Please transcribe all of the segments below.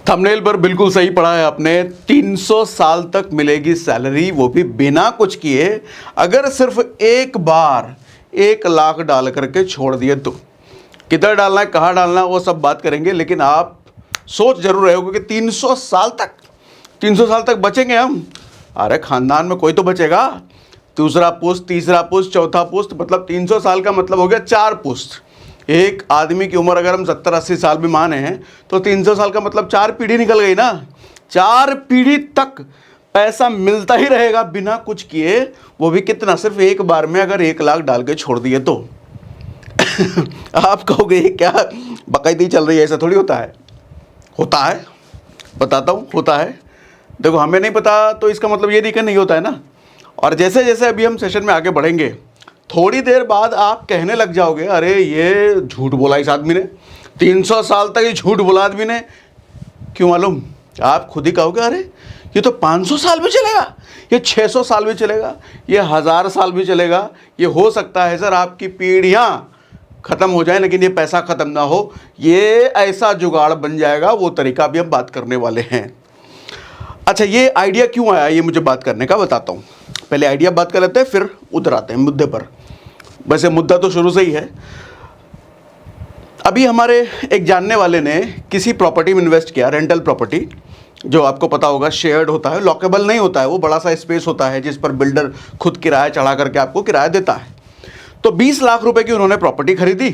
Thumbnail पर बिल्कुल सही पढ़ा है आपने। 300 साल तक मिलेगी सैलरी, वो भी बिना कुछ किए। अगर सिर्फ एक बार 1 लाख डाल करके छोड़ दिए तो किधर डालना है, कहाँ डालना है, वो सब बात करेंगे। लेकिन आप सोच जरूर रहे होगे कि 300 साल तक बचेंगे हम। अरे खानदान में कोई तो बचेगा, दूसरा पुश्त, तीसरा पुश्त, चौथा पुश्त, मतलब 300 साल का मतलब हो गया 4 पुश्त। एक आदमी की उम्र अगर हम 70-80 साल भी माने हैं तो 300 साल का मतलब 4 पीढ़ी निकल गई ना। 4 पीढ़ी तक पैसा मिलता ही रहेगा बिना कुछ किए, वो भी कितना, सिर्फ एक बार में अगर 1 लाख डाल के छोड़ दिए तो। आप कहोगे ये क्या बकायदी चल रही है, ऐसा थोड़ी होता है। होता है, बताता हूँ, होता है। देखो हमें नहीं पता तो इसका मतलब ये नहीं कि नहीं होता है ना। और जैसे जैसे अभी हम सेशन में आगे बढ़ेंगे, थोड़ी देर बाद आप कहने लग जाओगे अरे ये झूठ बोला इस आदमी ने, 300 साल तक ये झूठ बोला आदमी ने। क्यों मालूम? आप खुद ही कहोगे अरे ये तो 500 साल भी चलेगा, ये 600 साल भी चलेगा, ये 1000 साल भी चलेगा। ये हो सकता है सर आपकी पीढ़ियाँ ख़त्म हो जाए लेकिन ये पैसा ख़त्म ना हो। ये ऐसा जुगाड़ बन जाएगा, वो तरीका भी हम बात करने वाले हैं। अच्छा, ये आइडिया क्यों आया ये मुझे बात करने का बताता हूँ। पहले आइडिया बात कर लेते हैं, फिर उधर आते हैं मुद्दे पर। वैसे मुद्दा तो शुरू से ही है। अभी हमारे एक जानने वाले ने किसी प्रॉपर्टी में इन्वेस्ट किया, रेंटल प्रॉपर्टी, जो आपको पता होगा शेयर्ड होता है, लॉकेबल नहीं होता है, वो बड़ा सा स्पेस होता है जिस पर बिल्डर खुद किराया चढ़ा करके आपको किराया देता है। तो 20 लाख रुपए की उन्होंने प्रॉपर्टी खरीदी,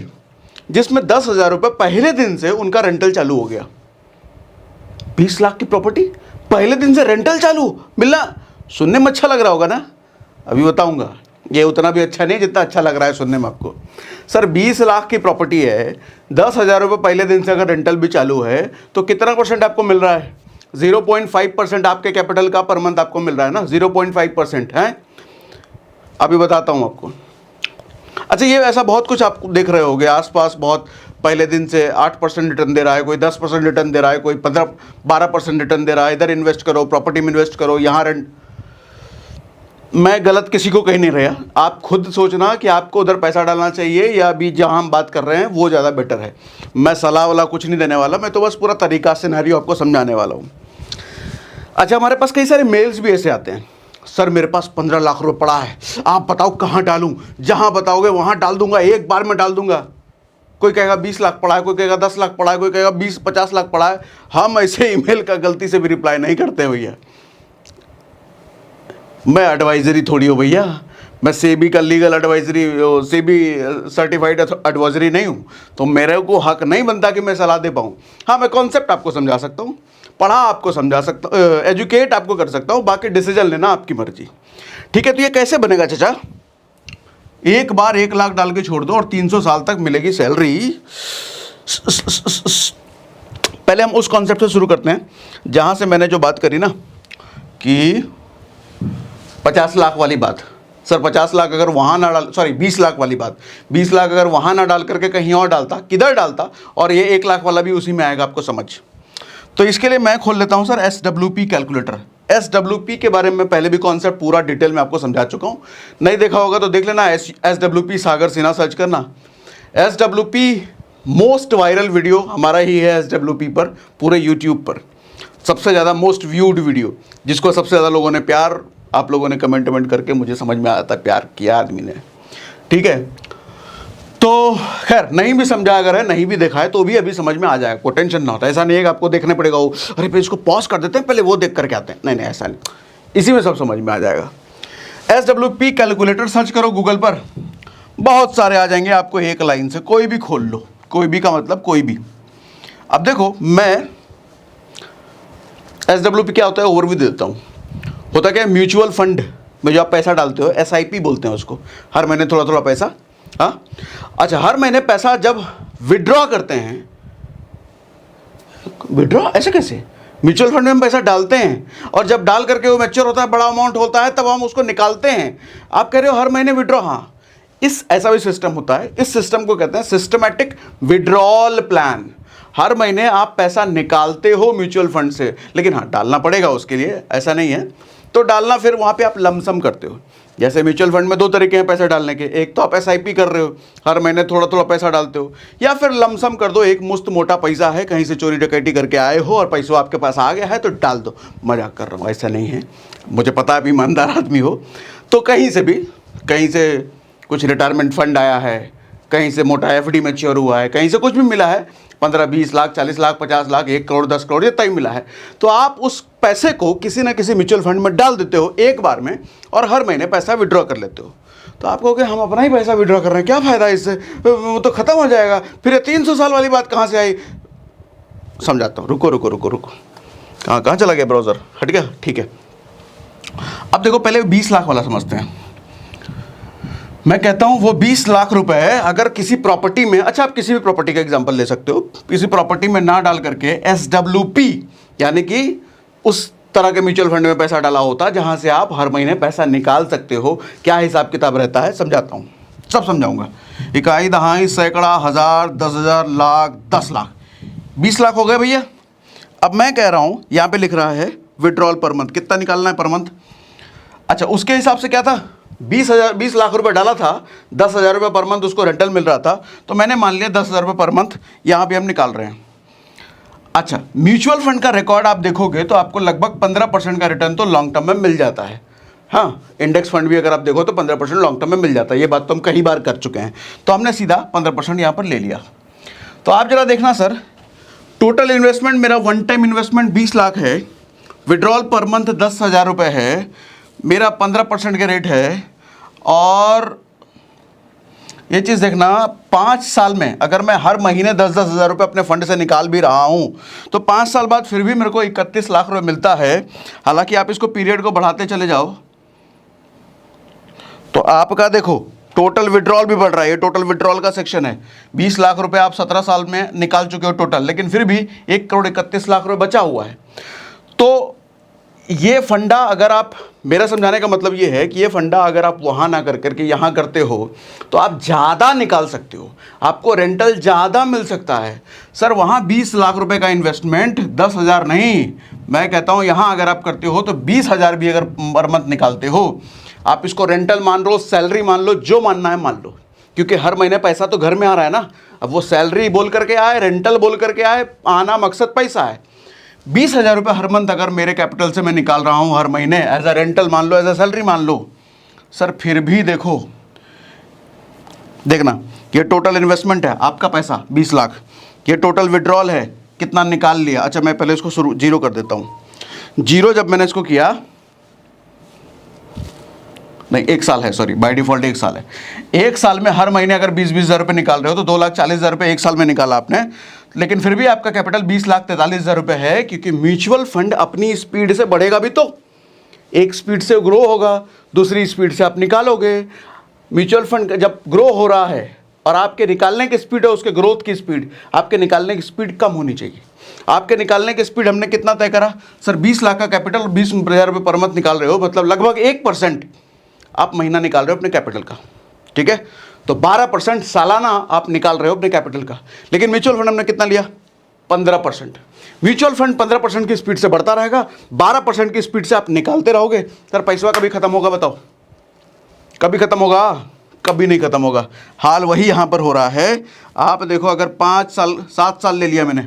जिसमें 10,000 रुपये पहले दिन से उनका रेंटल चालू हो गया। 20 लाख की प्रॉपर्टी, पहले दिन से रेंटल चालू मिलना, सुनने में अच्छा लग रहा होगा ना। अभी बताऊंगा, ये उतना भी अच्छा नहीं जितना अच्छा लग रहा है सुनने में आपको। सर 20 लाख की प्रॉपर्टी है, 10,000 रुपये पहले दिन से अगर रेंटल भी चालू है तो कितना % आपको मिल रहा है? 0.5% आपके कैपिटल का पर मंथ आपको मिल रहा है ना, 0.5% है। अभी बताता हूँ आपको। अच्छा, ये ऐसा बहुत कुछ आप देख रहे होगे आसपास, बहुत पहले दिन से 8% रिटर्न दे रहा है, कोई 10% रिटर्न दे रहा है, कोई 15-12% रिटर्न दे रहा है। इधर इन्वेस्ट करो, प्रॉपर्टी में इन्वेस्ट करो, यहाँ रेंट। मैं गलत किसी को कह नहीं रहा, आप खुद सोचना कि आपको उधर पैसा डालना चाहिए या अभी जहाँ हम बात कर रहे हैं वो ज़्यादा बेटर है। मैं सलाह वाला कुछ नहीं देने वाला, मैं तो बस पूरा तरीका सिनेरियो आपको समझाने वाला हूँ। अच्छा, हमारे पास कई सारे मेल्स भी ऐसे आते हैं, सर मेरे पास 15 लाख रुपए पड़ा है, आप बताओ कहाँ डालूं? जहाँ बताओगे वहाँ डाल दूंगा, एक बार में डाल दूंगा। कोई कहेगा 20 लाख पड़ा है, कोई कहेगा 10 लाख पड़ा है, कोई कहेगा 20-50 लाख पड़ा है। हम ऐसे ईमेल का गलती से भी रिप्लाई नहीं करते भैया। मैं एडवाइजरी थोड़ी हो भैया, मैं सेबी का legal advisory, SEBI certified advisory नहीं हूँ, तो मेरे को हक नहीं बनता कि मैं सलाह दे पाऊँ। हाँ, मैं कॉन्सेप्ट आपको समझा सकता हूँ, पढ़ा आपको समझा सकता हूँ, एजुकेट आपको कर सकता हूँ, बाकी डिसीजन लेना आपकी मर्जी। ठीक है, तो ये कैसे बनेगा चाचा? एक बार 1 लाख डाल के छोड़ दो और 300 साल तक मिलेगी सैलरी। पहले हम उस कॉन्सेप्ट से शुरू करते हैं जहाँ से मैंने जो बात करी ना कि 50 लाख वाली बात। सर 50 लाख अगर वहाँ ना डाल, सॉरी 20 लाख वाली बात, 20 लाख अगर वहाँ ना डाल करके कहीं और डालता, किधर डालता, और ये 1 लाख वाला भी उसी में आएगा, आपको समझ। तो इसके लिए मैं खोल लेता हूँ सर SWP कैलकुलेटर। SWP के बारे में पहले भी कॉन्सेप्ट पूरा डिटेल में आपको समझा चुका हूँ, नहीं देखा होगा तो देख लेना, SWP सागर सिन्हा सर्च करना। SWP मोस्ट वायरल वीडियो हमारा ही है SWP पर, पूरे यूट्यूब पर सबसे ज़्यादा मोस्ट व्यूड वीडियो, जिसको सबसे ज़्यादा लोगों ने प्यार, आप लोगों ने कमेंट करके मुझे समझ में आता है प्यार किया आदमी ने। ठीक है, तो खैर नहीं भी समझा अगर है, नहीं भी देखा है तो भी अभी समझ में आ जाएगा, कोई टेंशन ना होता। ऐसा नहीं है कि आपको देखने पड़ेगा वो, अरे फिर इसको पॉज कर देते हैं पहले वो देख करके आते हैं, नहीं ऐसा नहीं, इसी में सब समझ में आ जाएगा। SWP कैलकुलेटर सर्च करो गूगल पर, बहुत सारे आ जाएंगे आपको, एक लाइन से कोई भी खोल लो, कोई भी का मतलब कोई भी। अब देखो, मैं SWP क्या होता है ओवरव्यू दे देता हूँ। होता क्या है, म्यूचुअल फंड में जो आप पैसा डालते हो, SIP बोलते हैं उसको, हर महीने थोड़ा थोड़ा पैसा। हाँ, अच्छा, हर महीने पैसा जब विड्रॉ करते हैं, विड्रॉ ऐसे कैसे? म्यूचुअल फंड में हम पैसा डालते हैं और जब डाल करके वो मैच्योर होता है, बड़ा अमाउंट होता है, तब हम उसको निकालते हैं। आप कह रहे हो हर महीने विड्रॉ, हाँ, इस ऐसा भी सिस्टम होता है, इस सिस्टम को कहते हैं सिस्टमैटिक विड्रॉल प्लान। हर महीने आप पैसा निकालते हो म्यूचुअल फंड से, लेकिन हाँ डालना पड़ेगा उसके लिए, ऐसा नहीं है, तो डालना फिर वहाँ पे आप लमसम करते हो। जैसे म्यूचुअल फंड में दो तरीके हैं पैसे डालने के, एक तो आप SIP कर रहे हो, हर महीने थोड़ा थोड़ा पैसा डालते हो, या फिर लमसम कर दो, एक मुश्त मोटा पैसा है, कहीं से चोरी डकैती करके आए हो और पैसा आपके पास आ गया है तो डाल दो। मजाक कर रहा हूँ, ऐसा नहीं है, मुझे पता है आप ईमानदार आदमी हो। तो कहीं से कुछ रिटायरमेंट फंड आया है, कहीं से मोटा FD मैच्योर हुआ है, कहीं से कुछ भी मिला है, 15-20 लाख, 40 लाख, 50 लाख, 1 करोड़, 10 करोड़, जितना ही मिला है, तो आप उस पैसे को किसी ना किसी म्यूचुअल फंड में डाल देते हो एक बार में और हर महीने पैसा विड्रॉ कर लेते हो। तो आप कहोगे हम अपना ही पैसा विड्रॉ कर रहे हैं, क्या फ़ायदा इससे, वो तो ख़त्म हो जाएगा, फिर ये 300 साल वाली बात कहाँ से आई। समझाता हूँ, रुको। कहाँ चला गया ब्राउज़र, हट गया, ठीक है। अब देखो, पहले 20 लाख वाला समझते हैं। मैं कहता हूं वो 20 लाख रुपए अगर किसी प्रॉपर्टी में, अच्छा आप किसी भी प्रॉपर्टी का एग्जांपल ले सकते हो, किसी प्रॉपर्टी में ना डाल करके SWP यानी कि उस तरह के म्यूचुअल फंड में पैसा डाला होता जहां से आप हर महीने पैसा निकाल सकते हो। क्या हिसाब किताब रहता है समझाता हूं, सब समझाऊंगा। इकाई, दहाई, सैकड़ा, हज़ार, 10,000, लाख, 10 लाख, 20 लाख हो गए भैया। अब मैं कह रहा हूं, यहां पे लिख रहा है विड्रॉल पर मंथ, कितना निकालना है पर मंथ। अच्छा, उसके हिसाब से क्या था, 20 लाख रुपए डाला था, 10,000 रुपये पर मंथ उसको रेंटल मिल रहा था, तो मैंने मान लिया 10,000 रुपये पर मंथ यहाँ पे हम निकाल रहे हैं। अच्छा, म्यूचुअल फंड का रिकॉर्ड आप देखोगे तो आपको लगभग 15% का रिटर्न तो लॉन्ग टर्म में मिल जाता है। हाँ, इंडेक्स फंड भी अगर आप देखो तो 15% लॉन्ग टर्म में मिल जाता है, ये बात तो हम कई बार कर चुके हैं। तो हमने सीधा 15% यहाँ पर ले लिया। तो आप जरा देखना सर, टोटल इन्वेस्टमेंट मेरा वन टाइम इन्वेस्टमेंट 20 लाख है, विड्रॉल पर मंथ 10,000 रुपये है, मेरा 15% के रेट है, और ये चीज़ देखना 5 साल में अगर मैं हर महीने 10-10 हज़ार रुपये अपने फंड से निकाल भी रहा हूँ तो 5 साल बाद फिर भी मेरे को 31 लाख रुपये मिलता है। हालांकि आप इसको पीरियड को बढ़ाते चले जाओ तो आपका देखो टोटल विड्रॉल भी बढ़ रहा है, ये टोटल विड्रॉल का सेक्शन है। 20 लाख रुपए आप 17 साल में निकाल चुके हो टोटल, लेकिन फिर भी 1 करोड़ 31 लाख रुपए बचा हुआ है। तो ये फंडा अगर आप, मेरा समझाने का मतलब ये है कि ये फंडा अगर आप वहाँ ना कर करके यहाँ करते हो तो आप ज़्यादा निकाल सकते हो, आपको रेंटल ज़्यादा मिल सकता है। सर वहाँ 20 लाख रुपए का इन्वेस्टमेंट 10,000 नहीं, मैं कहता हूँ यहाँ अगर आप करते हो तो 20,000 भी अगर पर मंथ निकालते हो, आप इसको रेंटल मान लो, सैलरी मान लो, जो मानना है मान लो, क्योंकि हर महीने पैसा तो घर में आ रहा है ना। अब वो सैलरी बोल करके आए, रेंटल बोल करके आए, आना मकसद पैसा है। 20,000 रुपये हर मंथ अगर मेरे कैपिटल से मैं निकाल रहा हूँ हर महीने, एज अ रेंटल मान लो, एज अ सैलरी मान लो, सर फिर भी देखो, देखना ये टोटल इन्वेस्टमेंट है आपका पैसा 20 लाख, ये टोटल विड्रॉल है कितना निकाल लिया। अच्छा मैं पहले इसको शुरू जीरो कर देता हूँ। जीरो जब मैंने इसको किया, नहीं 1 साल है, सॉरी बाय डिफॉल्ट 1 साल है। 1 साल में हर महीने अगर 20-20 हज़ार रुपये निकाल रहे हो तो 2,40,000 रुपये 1 साल में निकाला आपने, लेकिन फिर भी आपका कैपिटल 20,43,000 रुपये है, क्योंकि म्यूचुअल फंड अपनी स्पीड से बढ़ेगा भी तो, एक स्पीड से ग्रो होगा, दूसरी स्पीड से आप निकालोगे। म्यूचुअल फंड जब ग्रो हो रहा है और आपके निकालने की स्पीड है उसके ग्रोथ की स्पीड, आपके निकालने की स्पीड कम होनी चाहिए। आपके निकालने की स्पीड हमने कितना तय करा सर, 20 लाख का कैपिटल और 20,000 रुपये पर मंथ निकाल रहे हो, मतलब लगभग 1% आप महीना निकाल रहे हो अपने कैपिटल का, ठीक है। तो 12% सालाना आप निकाल रहे हो अपने कैपिटल का। लेकिन म्यूचुअल फंड हमने कितना लिया, 15%। म्यूचुअल फंड 15% की स्पीड से बढ़ता रहेगा, 12% की स्पीड से आप निकालते रहोगे। सर पैसा कभी खत्म होगा बताओ, कभी खत्म होगा? कभी नहीं खत्म होगा। हाल वही यहाँ पर हो रहा है। आप देखो अगर 7 साल ले लिया मैंने,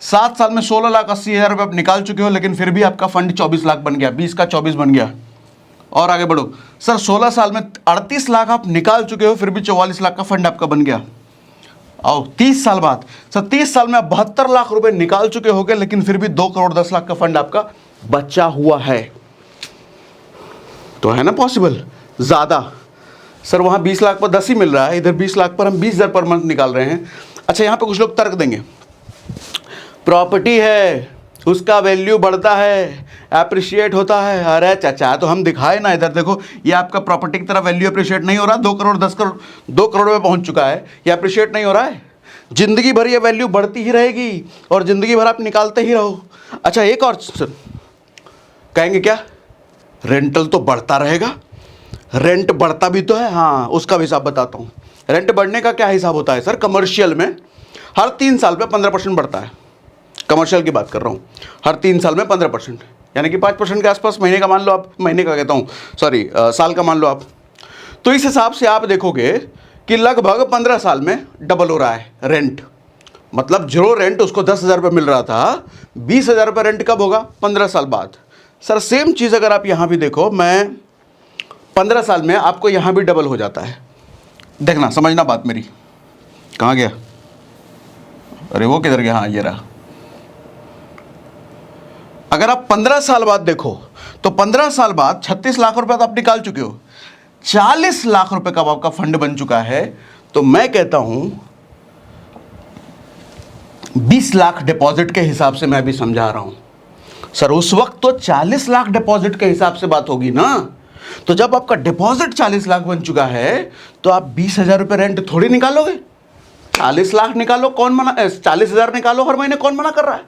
7 साल में 16,80,000 रुपये आप निकाल चुके हो, लेकिन फिर भी आपका फंड 24 लाख बन गया, 20 का 24 बन गया। और आगे बढ़ो सर, 16 साल में 38 लाख आप निकाल चुके हो, फिर भी 44 लाख का फंड आपका बन गया। आओ 30 साल बाद, सर 30 साल में आप 72 लाख रुपए निकाल चुके होगे, लेकिन फिर भी 2 करोड़ 10 लाख का फंड आपका बचा हुआ है। तो है ना पॉसिबल ज़्यादा। सर वहाँ 20 लाख पर 10 ही मिल रहा है, इधर 20 लाख पर हम 20,000 पर मंथ निकाल रहे हैं। अच्छा यहाँ पे कुछ लोग तर्क देंगे, प्रॉपर्टी है उसका वैल्यू बढ़ता है, अप्रिशिएट होता है। अरे चाचा तो हम दिखाए ना, इधर देखो ये आपका प्रॉपर्टी की तरह वैल्यू अप्रिशिएट नहीं हो रहा, 2 करोड़ 10 करोड़ 2 करोड़ में पहुंच चुका है, ये अप्रिशिएट नहीं हो रहा है। जिंदगी भर ये वैल्यू बढ़ती ही रहेगी और ज़िंदगी भर आप निकालते ही रहो। अच्छा एक और सर कहेंगे क्या, रेंटल तो बढ़ता रहेगा, रेंट बढ़ता भी तो है। हाँ उसका भी हिसाब बताता हूँ। रेंट बढ़ने का क्या हिसाब होता है सर, कमर्शियल में हर 3 साल पे 15% बढ़ता है। कमर्शियल की बात कर रहा हूँ, हर 3 साल में 15%। यानी कि 5% के आसपास महीने का मान लो आप, महीने का कहता हूँ सॉरी साल का मान लो आप। तो इस हिसाब से आप देखोगे कि लगभग 15 साल में डबल हो रहा है रेंट। मतलब जो रेंट उसको 10,000 रुपये मिल रहा था, 20,000 रुपये रेंट कब होगा? 15 साल बाद। सर सेम चीज़ अगर आप यहाँ भी देखो, मैं 15 साल में आपको यहाँ भी डबल हो जाता है। देखना, समझना बात मेरी। कहाँ गया? अरे वो किधर गया? हाँ ये रहा। अगर आप 15 साल बाद देखो तो 15 साल बाद 36 लाख रुपए तो आप निकाल चुके हो, 40 लाख रुपए का आपका फंड बन चुका है। तो मैं कहता हूं 20 लाख डिपॉजिट के हिसाब से मैं भी समझा रहा हूं। सर उस वक्त तो 40 लाख डिपॉजिट के हिसाब से बात होगी ना। तो जब आपका डिपॉजिट 40 लाख बन चुका है तो आप 20,000 रुपये रेंट थोड़ी निकालोगे। 40 लाख निकालो, कौन मना? 40,000 निकालो हर महीने, कौन मना कर रहा है?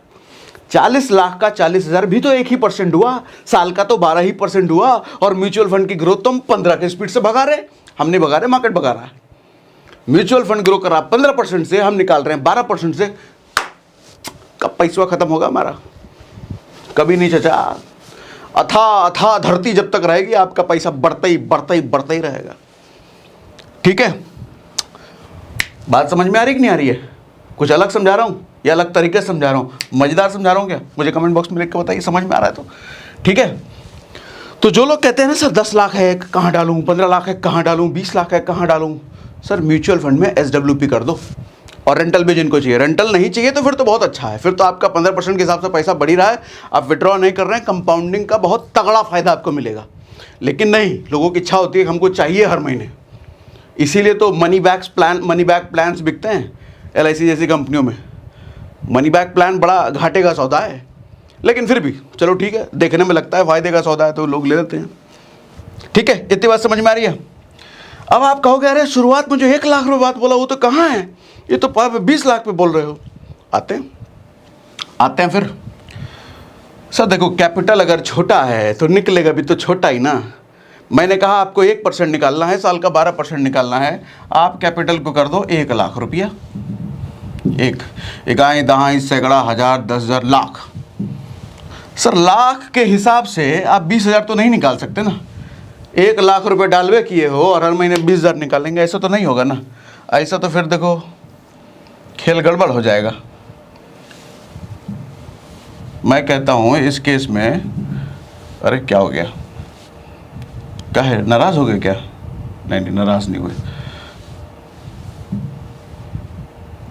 40 लाख का 40,000 भी तो 1% हुआ, साल का तो 12% हुआ। और म्यूचुअल फंड की ग्रोथ तो हम 15 के स्पीड से भगा रहे हैं। हम नहीं भगा रहे, मार्केट भगा रहा है। म्यूचुअल फंड ग्रो कर रहा 15% से, हम निकाल रहे हैं 12% से। कब पैसा खत्म होगा हमारा? कभी नहीं चचा। अथा अथा धरती जब तक रहेगी आपका पैसा बढ़ता ही बढ़ता ही बढ़ता ही रहेगा। ठीक है, बात समझ में आ रही कि नहीं आ रही है? कुछ अलग समझा रहा हूँ या अलग तरीके से समझा रहा हूँ? मजेदार समझा रहा हूँ क्या? मुझे कमेंट बॉक्स में लिख के बताइए, समझ में आ रहा है तो। ठीक है, तो जो लोग कहते हैं ना सर 10 लाख है कहाँ डालूँ, 15 लाख है कहाँ डालूँ, 20 लाख है कहाँ डालूँ, सर म्यूचुअल फंड में SWP कर दो। और रेंटल भी जिनको चाहिए, रेंटल नहीं चाहिए तो फिर तो बहुत अच्छा है, फिर तो आपका 15% के हिसाब से पैसा बढ़ ही रहा है, आप विड्रॉ नहीं कर रहे हैं, कंपाउंडिंग का बहुत तगड़ा फायदा आपको मिलेगा। लेकिन नहीं, लोगों की इच्छा होती है हमको चाहिए हर महीने, इसीलिए तो मनी बैक प्लान्स बिकते हैं LIC जैसी कंपनियों में। मनी बैक प्लान बड़ा घाटे का सौदा है, लेकिन फिर भी चलो ठीक है, देखने में लगता है फायदे का सौदा है तो लोग ले लेते हैं। ठीक है, इतनी बात समझ में आ रही है? अब आप कहोगे अरे शुरुआत में जो 1 लाख रुपये बात बोला वो तो कहाँ है, ये तो 20 लाख पे बोल रहे हो। आते हैं फिर। सर देखो, कैपिटल अगर छोटा है तो निकलेगा भी तो छोटा ही ना। मैंने कहा आपको 1% निकालना है, साल का 12% निकालना है। आप कैपिटल को कर दो 1 लाख रुपया, इकाई दहाई सैकड़ा हज़ार 10,000 लाख। सर लाख के हिसाब से आप 20,000 तो नहीं निकाल सकते ना। 1 लाख रुपए डालवे किए हो और हर महीने 20,000 निकालेंगे, ऐसा तो नहीं होगा ना। ऐसा तो फिर देखो खेल गड़बड़ हो जाएगा। मैं कहता हूँ इस केस में, अरे क्या हो गया? क्या है, नाराज हो गए क्या? नहीं नाराज नहीं हुए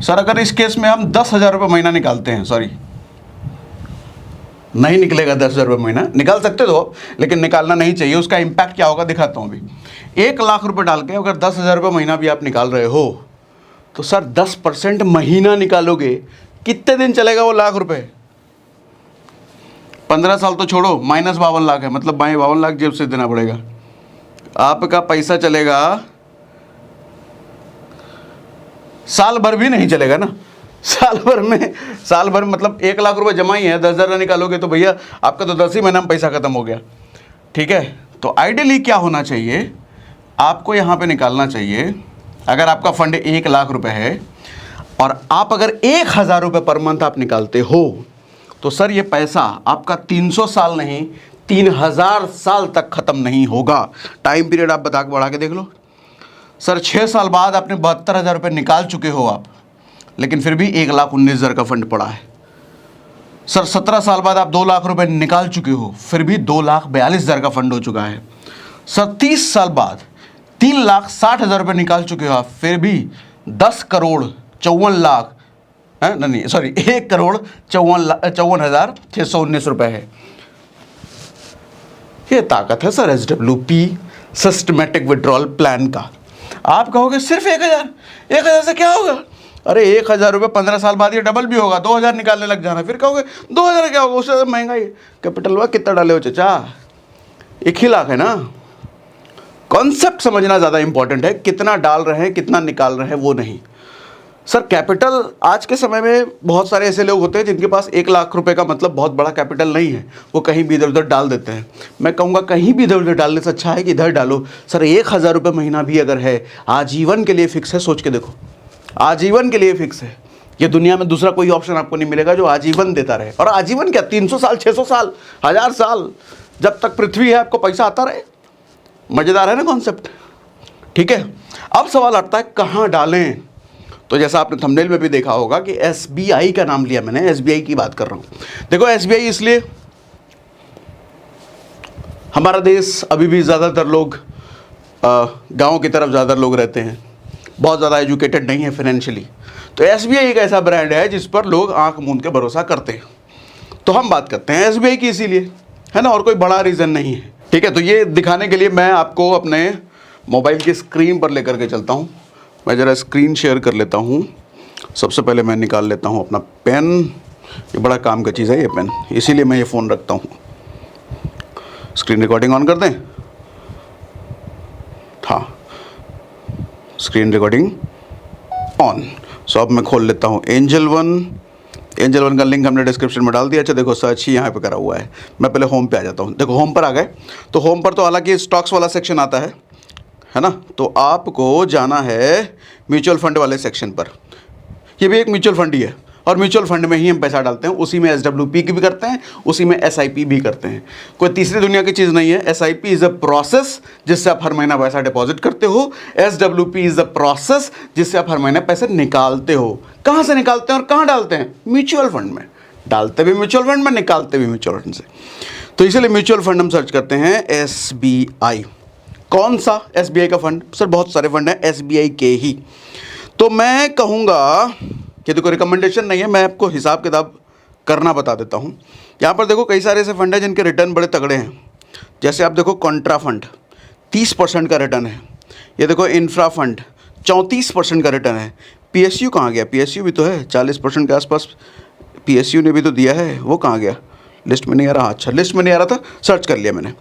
सर। अगर इस केस में हम 10,000 रुपये महीना निकालते हैं, सॉरी नहीं निकलेगा 10,000 रुपये महीना, निकाल सकते हो लेकिन निकालना नहीं चाहिए। उसका इम्पैक्ट क्या होगा दिखाता हूँ अभी। 1 लाख रुपये डाल के अगर 10,000 रुपये महीना भी आप निकाल रहे हो तो सर 10% महीना निकालोगे, कितने दिन चलेगा वो लाख रुपए? 15 साल तो छोड़ो, -52 लाख है, मतलब 52 लाख जेब से देना पड़ेगा। आपका पैसा चलेगा साल भर भी नहीं चलेगा ना। साल भर मतलब 1 लाख रुपए जमा ही है, 10,000 निकालोगे तो भैया आपका तो 10 ही महीना में पैसा खत्म हो गया। ठीक है, तो आइडियली क्या होना चाहिए, आपको यहाँ पे निकालना चाहिए, अगर आपका फंड 1 लाख रुपए है और आप अगर 1,000 रुपये पर मंथ आप निकालते हो तो सर ये पैसा आपका 300 साल नहीं 3,000 साल तक ख़त्म नहीं होगा। टाइम पीरियड आप बढ़ा के देख लो सर। 6 साल बाद आपने 72,000 रुपये निकाल चुके हो आप, लेकिन फिर भी 1,19,000 का फंड पड़ा है। सर 17 साल बाद आप 2 लाख रुपये निकाल चुके हो, फिर भी 2,42,000 का फंड हो चुका है। सर 30 साल बाद 3,60,000 रुपये निकाल चुके हो आप, फिर भी 10,54,00,000 नहीं सॉरी 1,54,619 रुपये है। ये ताकत है sir SWP systematic withdrawal plan का। आप कहोगे सिर्फ 1,000 से क्या होगा? अरे 1,000 रुपये 15 साल बाद ये डबल भी होगा, 2,000 निकालने लग जाना। फिर कहोगे 2,000 क्या होगा, उससे महंगा ही। कैपिटल हुआ कितना डाले हो चचा? 1 ही लाख है ना। कॉन्सेप्ट समझना ज़्यादा इंपॉर्टेंट है, कितना डाल रहे हैं कितना निकाल रहे हैं वो नहीं। सर कैपिटल आज के समय में बहुत सारे ऐसे लोग होते हैं जिनके पास 1 लाख रुपए का मतलब बहुत बड़ा कैपिटल नहीं है, वो कहीं भी इधर उधर डाल देते हैं। मैं कहूँगा कहीं भी इधर उधर डालने से अच्छा है कि इधर डालो। सर 1,000 रुपये महीना भी अगर है, आजीवन के लिए फिक्स है, सोच के देखो, आजीवन के लिए फिक्स है। ये दुनिया में दूसरा कोई ऑप्शन आपको नहीं मिलेगा जो आजीवन देता रहे। और आजीवन क्या, 300 साल, 600 साल, 1000 साल, जब तक पृथ्वी है आपको पैसा आता रहे। मजेदार है ना कॉन्सेप्ट। ठीक है, अब सवाल आता है कहाँ डालें। तो जैसा आपने थंबनेल में भी देखा होगा कि SBI का नाम लिया मैंने, SBI की बात कर रहा हूं। देखो SBI इसलिए, हमारा देश अभी भी ज़्यादातर लोग गांव की तरफ ज़्यादा लोग रहते हैं, बहुत ज़्यादा एजुकेटेड नहीं है फाइनेंशियली। तो SBI एक ऐसा ब्रांड है जिस पर लोग आंख मूंद के भरोसा करते हैं। तो हम बात करते हैं SBI की इसीलिए, है ना, और कोई बड़ा रीज़न नहीं है। ठीक है, तो ये दिखाने के लिए मैं आपको अपने मोबाइल की स्क्रीन पर लेकर के चलता हूँ। मैं ज़रा स्क्रीन शेयर कर लेता हूँ। सबसे पहले मैं निकाल लेता हूँ अपना पेन। ये बड़ा काम का चीज़ है ये पेन, इसीलिए मैं ये फ़ोन रखता हूँ। स्क्रीन रिकॉर्डिंग ऑन कर दें। हाँ, स्क्रीन रिकॉर्डिंग ऑन। सो अब मैं खोल लेता हूँ एंजल वन का लिंक हमने डिस्क्रिप्शन में डाल दिया। अच्छा देखो, सर्च ही यहाँ पे करा हुआ है। मैं पहले होम पे आ जाता हूँ। देखो होम पर आ गए। तो होम पर तो हालांकि स्टॉक्स वाला सेक्शन आता है ना। तो आपको जाना है म्यूचुअल फंड वाले सेक्शन पर। ये भी एक म्यूचुअल फंड ही है, और म्यूचुअल फंड में ही हम पैसा डालते हैं। उसी में SWP की भी करते हैं, उसी में SIP भी करते हैं। कोई तीसरी दुनिया की चीज़ नहीं है। SIP इज़ अ प्रोसेस जिससे आप हर महीना पैसा डिपॉजिट करते हो। SWP इज़ अ प्रोसेस जिससे आप हर महीने पैसे निकालते हो। कहाँ से निकालते हैं और कहाँ डालते हैं? म्यूचुअल फंड में। डालते भी म्यूचुअल फंड में, निकालते भी म्यूचुअल फंड से। तो इसलिए म्यूचुअल फंड हम सर्च करते हैं SBI। कौन सा SBI का फंड? सर बहुत सारे फंड हैं SBI के ही। तो मैं कहूँगा कि देखो रिकमेंडेशन नहीं है, मैं आपको हिसाब किताब करना बता देता हूँ। यहाँ पर देखो कई सारे ऐसे फंड हैं जिनके रिटर्न बड़े तगड़े हैं। जैसे आप देखो कॉन्ट्रा फंड 30% का रिटर्न है। ये देखो इंफ्रा फंड 34% का रिटर्न है। PSU कहाँ गया? PSU भी तो है 40% के आसपास। PSU ने भी तो दिया है, वो कहाँ गया? लिस्ट में नहीं आ रहा। अच्छा, लिस्ट में नहीं आ रहा था, सर्च कर लिया मैंने।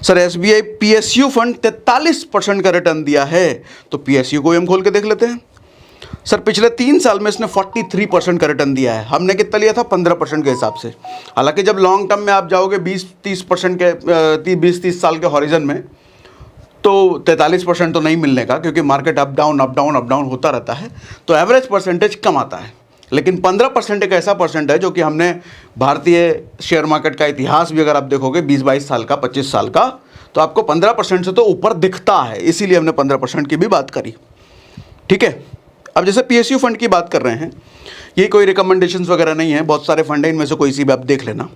सर SBI PSU फंड 43% का रिटर्न दिया है। तो PSU को हम खोल के देख लेते हैं। सर पिछले 3 साल में इसने 43% का रिटर्न दिया है। हमने कितना लिया था? 15% के हिसाब से। हालांकि जब लॉन्ग टर्म में आप जाओगे 20-30% के 20-30 साल के हॉरिजन में, तो 43% तो नहीं मिलने का, क्योंकि मार्केट अप डाउन होता रहता है। तो एवरेज परसेंटेज कम आता है। लेकिन 15% एक ऐसा परसेंट है जो कि हमने भारतीय शेयर मार्केट का इतिहास भी अगर आप देखोगे 20-22 साल का, 25 साल का, तो आपको 15% से तो ऊपर दिखता है। इसीलिए हमने 15% की भी बात करी। ठीक है, अब जैसे PSU फंड की बात कर रहे हैं, ये कोई रिकमेंडेशंस वगैरह नहीं है, बहुत सारे फंड हैं, इनमें से कोई सी भी आप देख लेना।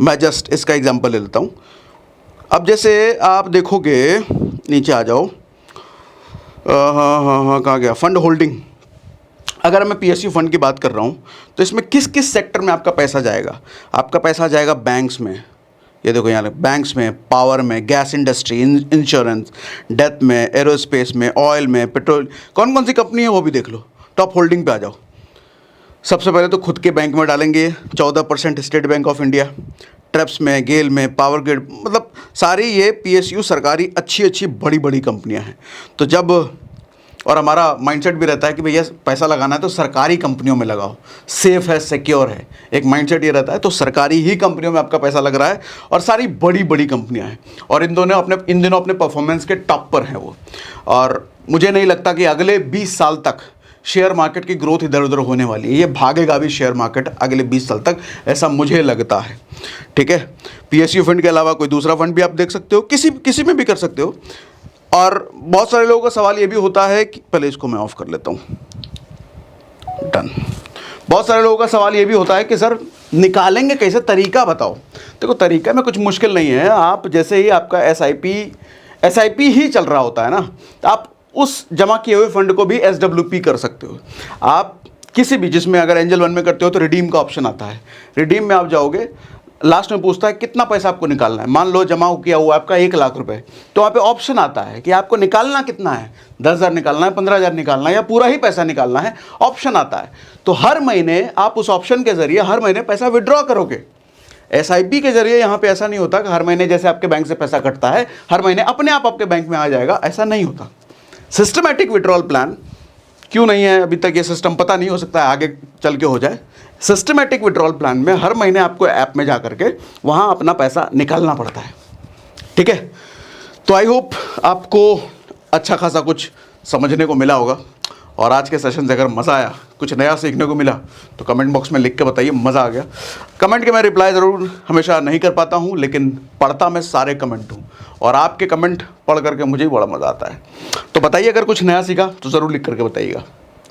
मैं जस्ट इसका एग्जांपल ले लेता हूँ। अब जैसे आप देखोगे, नीचे आ जाओ। हाँ, कहाँ गया? Fund holding. अगर मैं PSU फंड की बात कर रहा हूँ तो इसमें किस किस सेक्टर में आपका पैसा जाएगा? आपका पैसा जाएगा बैंक्स में। ये देखो यहाँ बैंक्स में, पावर में, गैस इंडस्ट्री, इंश्योरेंस, डेथ में, एरोस्पेस में, ऑयल में, पेट्रोल, कौन कौन सी कंपनी है वो भी देख लो। टॉप होल्डिंग पे आ जाओ। सबसे पहले तो खुद के बैंक में डालेंगे 14% स्टेट बैंक ऑफ इंडिया, ट्रेप्स में, गेल में, पावर ग्रिड, मतलब सारी ये PSU सरकारी अच्छी बड़ी बड़ी कंपनियां हैं। तो जब, और हमारा माइंडसेट भी रहता है कि भैया पैसा लगाना है तो सरकारी कंपनियों में लगाओ, सेफ है, सिक्योर है, एक माइंडसेट ये रहता है। तो सरकारी ही कंपनियों में आपका पैसा लग रहा है, और सारी बड़ी बड़ी कंपनियां हैं, और इन दिनों अपने परफॉर्मेंस के टॉप पर हैं वो। और मुझे नहीं लगता कि अगले 20 साल तक शेयर मार्केट की ग्रोथ इधर उधर होने वाली है। ये भागेगा भी शेयर मार्केट अगले 20 साल तक, ऐसा मुझे लगता है। ठीक है, PSU फंड के अलावा कोई दूसरा फंड भी आप देख सकते हो, किसी में भी कर सकते हो। और बहुत सारे लोगों का सवाल ये भी होता है कि, पहले इसको मैं ऑफ कर लेता हूँ, डन। बहुत सारे लोगों का सवाल ये भी होता है कि सर निकालेंगे कैसे, तरीका बताओ। देखो तरीका में कुछ मुश्किल नहीं है। आप जैसे ही आपका SIP ही चल रहा होता है ना, आप उस जमा किए हुए फंड को भी SWP कर सकते हो। आप किसी भी, जिसमें अगर एंजल वन में करते हो तो रिडीम का ऑप्शन आता है। रिडीम में आप जाओगे, लास्ट में पूछता है कितना पैसा आपको निकालना है। मान लो जमा किया हुआ आपका 1 लाख रुपए, तो वहाँ पे ऑप्शन आता है कि आपको निकालना कितना है, 10,000 निकालना है, 15,000 निकालना है, या पूरा ही पैसा निकालना है, ऑप्शन आता है। तो हर महीने आप उस ऑप्शन के जरिए हर महीने पैसा विड्रॉ करोगे। SIP के जरिए यहाँ पे ऐसा नहीं होता कि हर महीने जैसे आपके बैंक से पैसा कटता है हर महीने अपने आप आपके बैंक में आ जाएगा, ऐसा नहीं होता। सिस्टमैटिक विड्रॉल प्लान क्यों नहीं है अभी तक ये सिस्टम, पता नहीं, हो सकता है आगे चल के हो जाए। सिस्टमैटिक विड्रॉल प्लान में हर महीने आपको ऐप में जा करके वहाँ अपना पैसा निकालना पड़ता है। ठीक है, तो आई होप आपको अच्छा खासा कुछ समझने को मिला होगा। और आज के सेशन से अगर मज़ा आया, कुछ नया सीखने को मिला, तो कमेंट बॉक्स में लिख के बताइए मज़ा आ गया। कमेंट के मैं रिप्लाई ज़रूर हमेशा नहीं कर पाता हूँ, लेकिन पढ़ता मैं सारे कमेंट हूँ और आपके कमेंट पढ़ करके मुझे भी बड़ा मज़ा आता है। तो बताइए अगर कुछ नया सीखा तो ज़रूर लिख करके बताइएगा,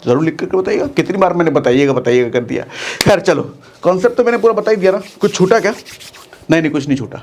ज़रूर लिख करके बताइएगा। कितनी बार मैंने बताइएगा कर दिया। खैर चलो, कॉन्सेप्ट तो मैंने पूरा बता ही दिया ना। कुछ छूटा क्या? नहीं, कुछ नहीं छूटा।